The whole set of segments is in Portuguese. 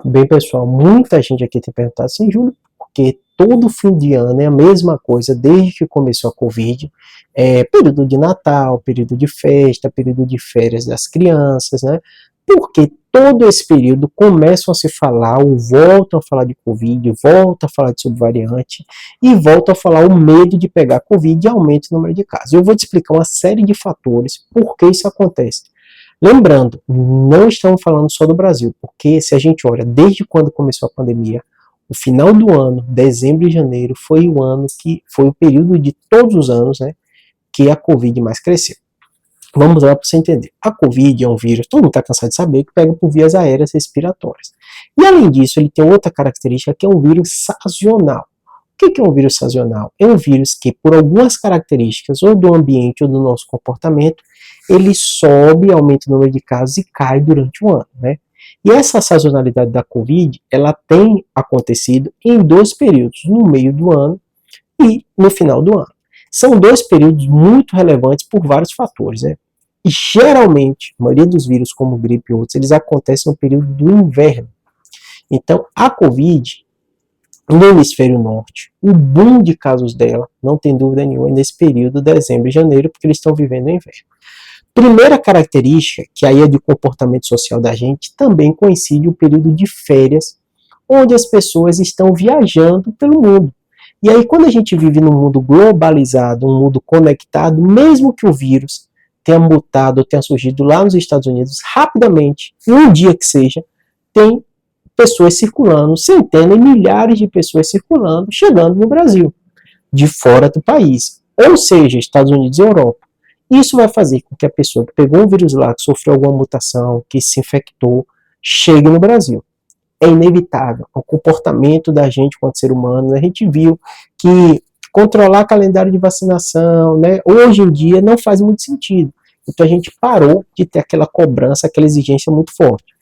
Bem, pessoal, muita gente aqui tem perguntado assim, Júlio, porque todo fim de ano é a mesma coisa desde que começou a Covid, período de Natal, período de festa, período de férias das crianças, né? Porque todo esse período começam a se falar, ou voltam a falar de Covid, voltam a falar de subvariante, e voltam a falar o medo de pegar Covid e aumenta o número de casos. Eu vou te explicar uma série de fatores por que isso acontece. Lembrando, não estamos falando só do Brasil, porque se a gente olha desde quando começou a pandemia, o final do ano, dezembro e janeiro, foi o ano que foi o período de todos os anos, né, que a Covid mais cresceu. Vamos lá para você entender. A Covid é um vírus, todo mundo está cansado de saber, que pega por vias aéreas respiratórias. E além disso, ele tem outra característica que é um vírus sazonal. O que é um vírus sazonal? É um vírus que, por algumas características, ou do ambiente ou do nosso comportamento, ele sobe, aumenta o número de casos e cai durante o ano, né? E essa sazonalidade da Covid, ela tem acontecido em dois períodos, no meio do ano e no final do ano. São dois períodos muito relevantes por vários fatores, né? E geralmente, a maioria dos vírus, como gripe e outros, eles acontecem no período do inverno. Então, a Covid, no hemisfério norte, o boom de casos dela, não tem dúvida nenhuma, é nesse período, dezembro e janeiro, porque eles estão vivendo o inverno. Primeira característica, que aí é de comportamento social da gente, também coincide o período de férias, onde as pessoas estão viajando pelo mundo. E aí, quando a gente vive num mundo globalizado, um mundo conectado, mesmo que o vírus tenha mutado ou tenha surgido lá nos Estados Unidos, rapidamente, em um dia que seja, tem pessoas circulando, centenas e milhares de pessoas circulando, chegando no Brasil, de fora do país, ou seja, Estados Unidos e Europa. Isso vai fazer com que a pessoa que pegou um vírus lá, que sofreu alguma mutação, que se infectou, chegue no Brasil. É inevitável. O comportamento da gente enquanto ser humano, né? A gente viu que controlar calendário de vacinação, né, hoje em dia não faz muito sentido. Então a gente parou de ter aquela cobrança, aquela exigência muito forte.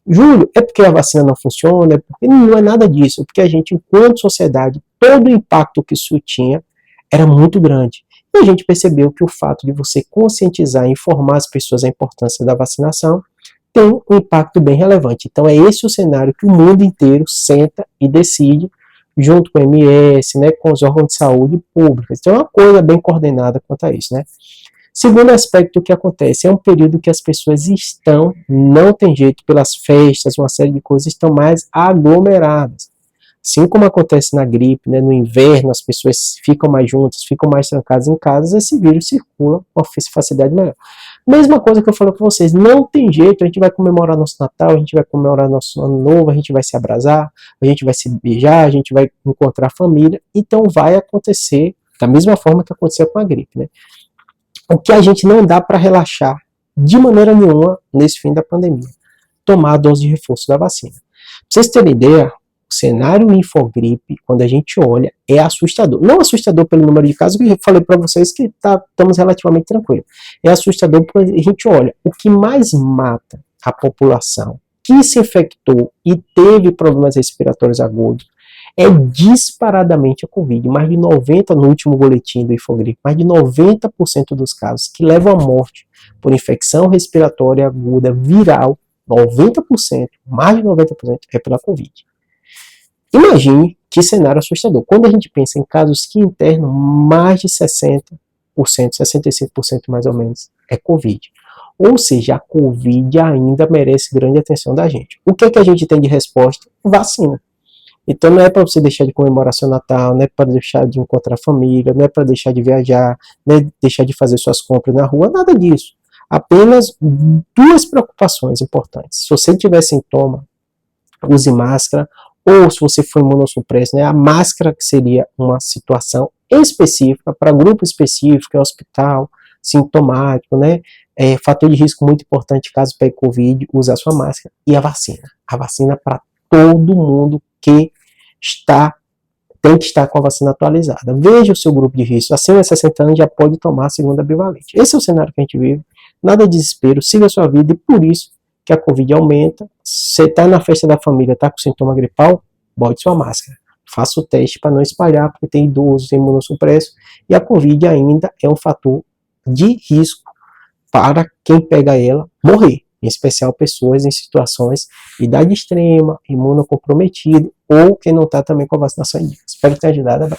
Júlio, é porque a vacina não funciona? É porque não é nada disso. É porque a gente, enquanto sociedade, todo o impacto que isso tinha era muito grande. E a gente percebeu que o fato de você conscientizar e informar as pessoas a importância da vacinação tem um impacto bem relevante. Então é esse o cenário que o mundo inteiro senta e decide, junto com o OMS, né, com os órgãos de saúde públicos. Então é uma coisa bem coordenada quanto a isso, né? Segundo aspecto que acontece, é um período que as pessoas estão, não tem jeito, pelas festas, uma série de coisas, estão mais aglomeradas. Assim como acontece na gripe, né, no inverno, as pessoas ficam mais juntas, ficam mais trancadas em casa, esse vírus circula com uma facilidade melhor. Mesma coisa que eu falei com vocês, não tem jeito, a gente vai comemorar nosso Natal, a gente vai comemorar nosso Ano Novo, a gente vai se abrasar, a gente vai se beijar, a gente vai encontrar a família, então vai acontecer da mesma forma que aconteceu com a gripe, né? O que a gente não dá para relaxar de maneira nenhuma nesse fim da pandemia, tomar a dose de reforço da vacina. Pra vocês terem ideia, o cenário infogripe, quando a gente olha, é assustador. Não assustador pelo número de casos, que eu falei para vocês que estamos relativamente tranquilos. É assustador porque a gente olha, o que mais mata a população que se infectou e teve problemas respiratórios agudos é disparadamente a Covid. Mais de 90%, no último boletim do Infogripe, mais de 90% dos casos que levam à morte por infecção respiratória aguda viral, 90%, mais de 90% é pela Covid. Imagine que cenário assustador. Quando a gente pensa em casos que internam, mais de 60%, 65% mais ou menos, é Covid. Ou seja, a Covid ainda merece grande atenção da gente. O que é que a gente tem de resposta? Vacina. Então não é para você deixar de comemorar seu Natal, não é para deixar de encontrar família, não é para deixar de viajar, não é deixar de fazer suas compras na rua, nada disso. Apenas duas preocupações importantes. Se você tiver sintoma, use máscara, ou se você for imunossupresso, né, a máscara que seria uma situação específica, para grupo específico, hospital, sintomático, né, fator de risco muito importante caso pegue Covid, use a sua máscara, e a vacina. A vacina para todo mundo que tem que estar com a vacina atualizada. Veja o seu grupo de risco, acima de 60 anos já pode tomar a segunda bivalente. Esse é o cenário que a gente vive, nada de desespero, siga a sua vida, e por isso que a Covid aumenta. Você está na festa da família, está com sintoma gripal, bote sua máscara. Faça o teste para não espalhar, porque tem idosos, tem imunossupresso, e a Covid ainda é um fator de risco para quem pega ela morrer. em especial pessoas em situações de idade extrema, imunocomprometido ou quem não está também com a vacinação em dia. Espero que tenha ajudado. Abraço.